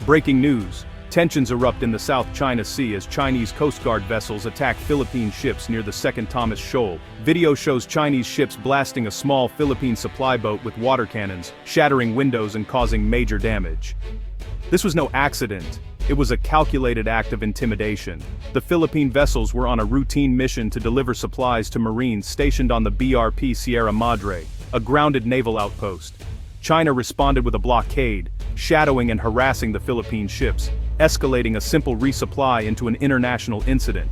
Breaking news. Tensions erupt in the South China Sea as Chinese Coast Guard vessels attack Philippine ships near the Second Thomas Shoal. Video shows Chinese ships blasting a small Philippine supply boat with water cannons, shattering windows and causing major damage. This was no accident. It was a calculated act of intimidation. The Philippine vessels were on a routine mission to deliver supplies to Marines stationed on the BRP Sierra Madre, a grounded naval outpost. China responded with a blockade, shadowing and harassing the Philippine ships, escalating a simple resupply into an international incident.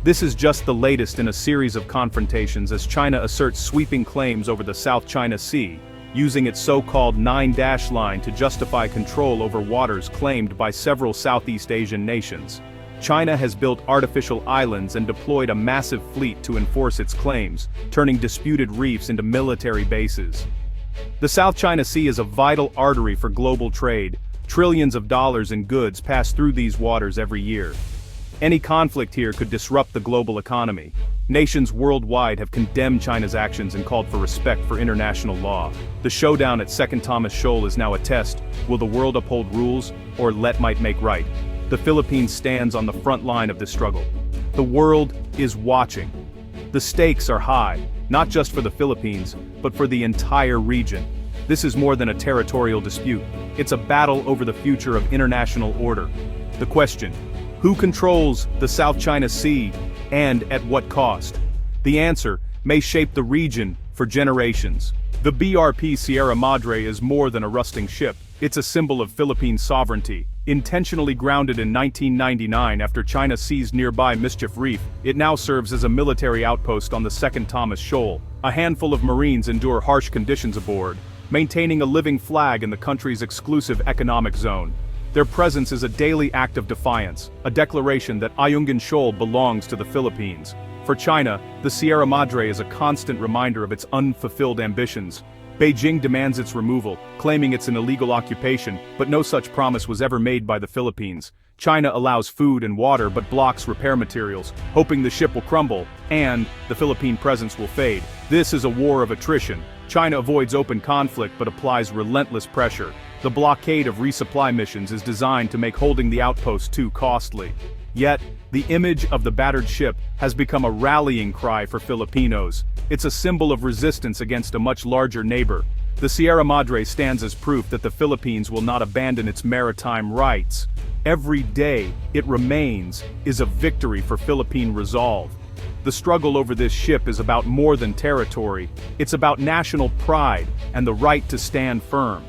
This is just the latest in a series of confrontations as China asserts sweeping claims over the South China Sea, using its so-called nine-dash line to justify control over waters claimed by several Southeast Asian nations. China has built artificial islands and deployed a massive fleet to enforce its claims, turning disputed reefs into military bases. The South China Sea is a vital artery for global trade. Trillions of dollars in goods pass through these waters every year. Any conflict here could disrupt the global economy. Nations worldwide have condemned China's actions and called for respect for international law. The showdown at Second Thomas Shoal is now a test. Will the world uphold rules, or let might make right? The Philippines stands on the front line of this struggle. The world is watching. The stakes are high, not just for the Philippines, but for the entire region. This is more than a territorial dispute. It's a battle over the future of international order. The question: who controls the South China Sea, and at what cost? The answer may shape the region for generations. The BRP Sierra Madre is more than a rusting ship. It's a symbol of Philippine sovereignty. Intentionally grounded in 1999 after China seized nearby Mischief Reef, it now serves as a military outpost on the Second Thomas Shoal. A handful of Marines endure harsh conditions aboard, maintaining a living flag in the country's exclusive economic zone. Their presence is a daily act of defiance, a declaration that Ayungin Shoal belongs to the Philippines. For China, the Sierra Madre is a constant reminder of its unfulfilled ambitions. Beijing demands its removal, claiming it's an illegal occupation, but no such promise was ever made by the Philippines. China allows food and water but blocks repair materials, hoping the ship will crumble, and the Philippine presence will fade. This is a war of attrition. China avoids open conflict but applies relentless pressure. The blockade of resupply missions is designed to make holding the outpost too costly. Yet, the image of the battered ship has become a rallying cry for Filipinos. It's a symbol of resistance against a much larger neighbor. The Sierra Madre stands as proof that the Philippines will not abandon its maritime rights. Every day it remains is a victory for Philippine resolve. The struggle over this ship is about more than territory. It's about national pride and the right to stand firm.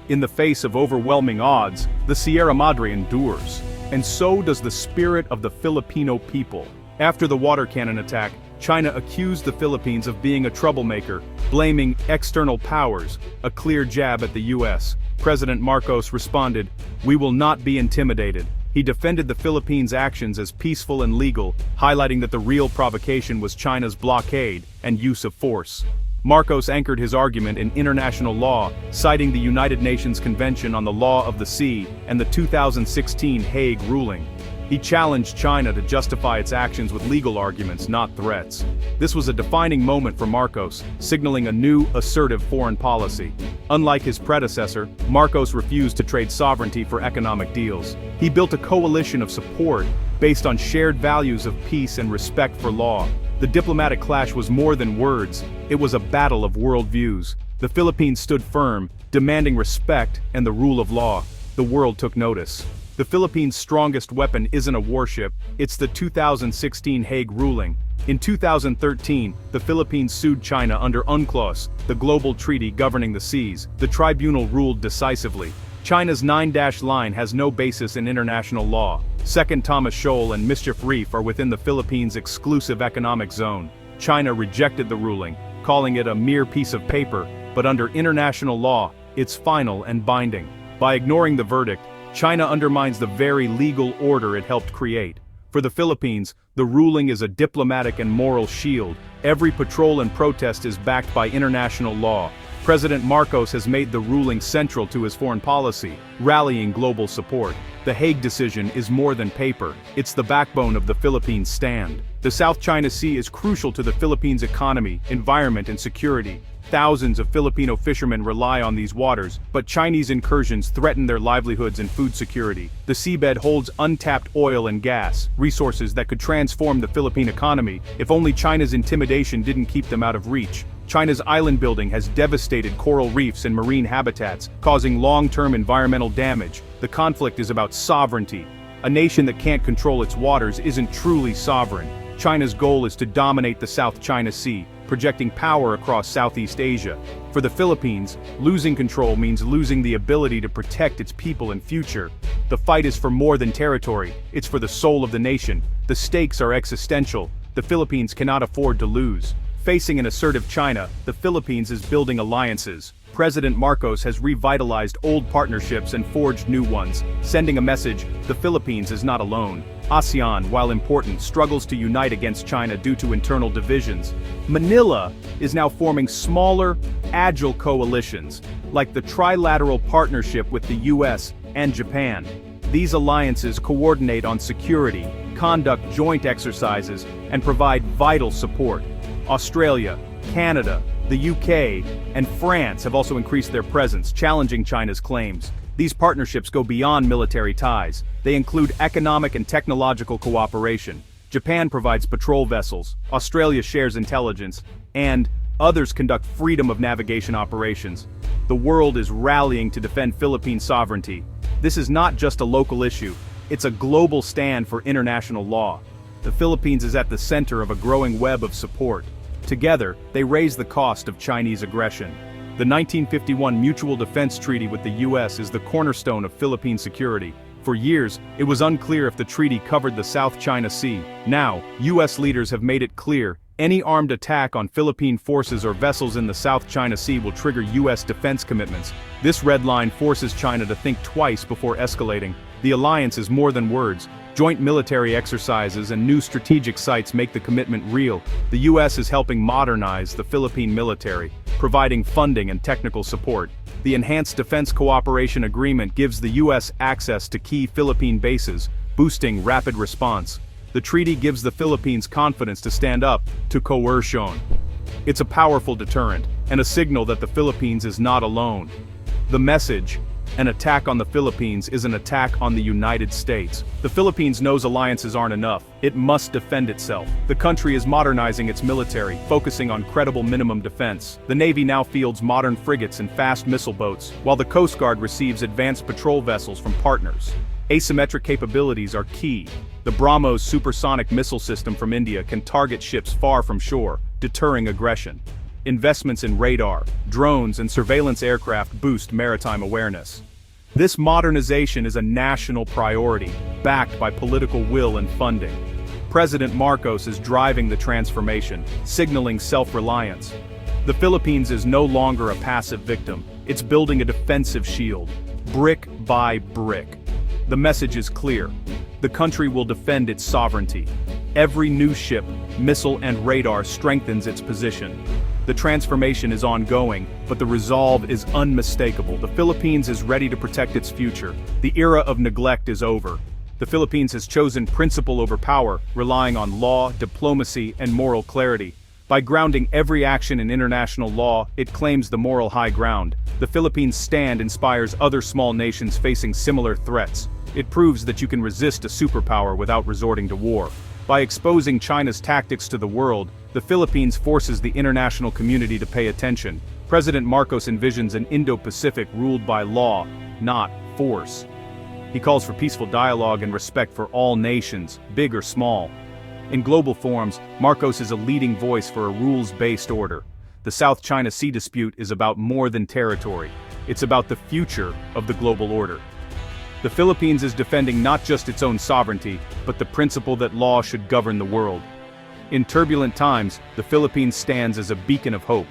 In the face of overwhelming odds, the Sierra Madre endures. And so does the spirit of the Filipino people. After the water cannon attack, China accused the Philippines of being a troublemaker, blaming external powers, a clear jab at the US. President Marcos responded, "We will not be intimidated." He defended the Philippines' actions as peaceful and legal, highlighting that the real provocation was China's blockade and use of force. Marcos anchored his argument in international law, citing the United Nations Convention on the Law of the Sea and the 2016 Hague ruling. He challenged China to justify its actions with legal arguments, not threats. This was a defining moment for Marcos, signaling a new, assertive foreign policy. Unlike his predecessor, Marcos refused to trade sovereignty for economic deals. He built a coalition of support based on shared values of peace and respect for law. The diplomatic clash was more than words, it was a battle of worldviews. The Philippines stood firm, demanding respect and the rule of law. The world took notice. The Philippines' strongest weapon isn't a warship, it's the 2016 Hague ruling. In 2013, the Philippines sued China under UNCLOS, the global treaty governing the seas. The tribunal ruled decisively. China's nine-dash line has no basis in international law. Second Thomas Shoal and Mischief Reef are within the Philippines' exclusive economic zone. China rejected the ruling, calling it a mere piece of paper, but under international law, it's final and binding. By ignoring the verdict, China undermines the very legal order it helped create. For the Philippines, the ruling is a diplomatic and moral shield. Every patrol and protest is backed by international law. President Marcos has made the ruling central to his foreign policy, rallying global support. The Hague decision is more than paper, it's the backbone of the Philippines' stand. The South China Sea is crucial to the Philippines' economy, environment and security. Thousands of Filipino fishermen rely on these waters, but Chinese incursions threaten their livelihoods and food security. The seabed holds untapped oil and gas, resources that could transform the Philippine economy if only China's intimidation didn't keep them out of reach. China's island building has devastated coral reefs and marine habitats, causing long-term environmental damage. The conflict is about sovereignty. A nation that can't control its waters isn't truly sovereign. China's goal is to dominate the South China Sea, projecting power across Southeast Asia. For the Philippines, losing control means losing the ability to protect its people and future. The fight is for more than territory, it's for the soul of the nation. The stakes are existential. The Philippines cannot afford to lose. Facing an assertive China, the Philippines is building alliances. President Marcos has revitalized old partnerships and forged new ones, sending a message: the Philippines is not alone. ASEAN, while important, struggles to unite against China due to internal divisions. Manila is now forming smaller, agile coalitions, like the Trilateral Partnership with the US and Japan. These alliances coordinate on security, conduct joint exercises, and provide vital support. Australia, Canada, the UK, and France have also increased their presence, challenging China's claims. These partnerships go beyond military ties. They include economic and technological cooperation. Japan provides patrol vessels, Australia shares intelligence, and others conduct freedom of navigation operations. The world is rallying to defend Philippine sovereignty. This is not just a local issue, it's a global stand for international law. The Philippines is at the center of a growing web of support. Together, they raise the cost of Chinese aggression. The 1951 Mutual Defense Treaty with the US is the cornerstone of Philippine security. For years, it was unclear if the treaty covered the South China Sea. Now, US leaders have made it clear: any armed attack on Philippine forces or vessels in the South China Sea will trigger US defense commitments. This red line forces China to think twice before escalating. The alliance is more than words. Joint military exercises and new strategic sites make the commitment real. The US is helping modernize the Philippine military, providing funding and technical support. The Enhanced Defense Cooperation Agreement gives the US access to key Philippine bases, boosting rapid response. The treaty gives the Philippines confidence to stand up to coercion. It's a powerful deterrent, and a signal that the Philippines is not alone. The message: an attack on the Philippines is an attack on the United States. The Philippines knows alliances aren't enough. It must defend itself. The country is modernizing its military, focusing on credible minimum defense. The Navy now fields modern frigates and fast missile boats, while the Coast Guard receives advanced patrol vessels from partners. Asymmetric capabilities are key. The BrahMos supersonic missile system from India can target ships far from shore, deterring aggression. Investments in radar, drones, and surveillance aircraft boost maritime awareness. This modernization is a national priority, backed by political will and funding. President Marcos is driving the transformation, signaling self-reliance. The Philippines is no longer a passive victim. It's building a defensive shield, brick by brick. The message is clear: the country will defend its sovereignty. Every new ship, missile, and radar strengthens its position. The transformation is ongoing, but the resolve is unmistakable. The Philippines is ready to protect its future. The era of neglect is over. The Philippines has chosen principle over power, relying on law, diplomacy, and moral clarity. By grounding every action in international law, it claims the moral high ground. The Philippines' stand inspires other small nations facing similar threats. It proves that you can resist a superpower without resorting to war. By exposing China's tactics to the world, the Philippines forces the international community to pay attention. President Marcos envisions an Indo-Pacific ruled by law, not force. He calls for peaceful dialogue and respect for all nations, big or small. In global forums, Marcos is a leading voice for a rules-based order. The South China Sea dispute is about more than territory. It's about the future of the global order. The Philippines is defending not just its own sovereignty, but the principle that law should govern the world. In turbulent times, the Philippines stands as a beacon of hope.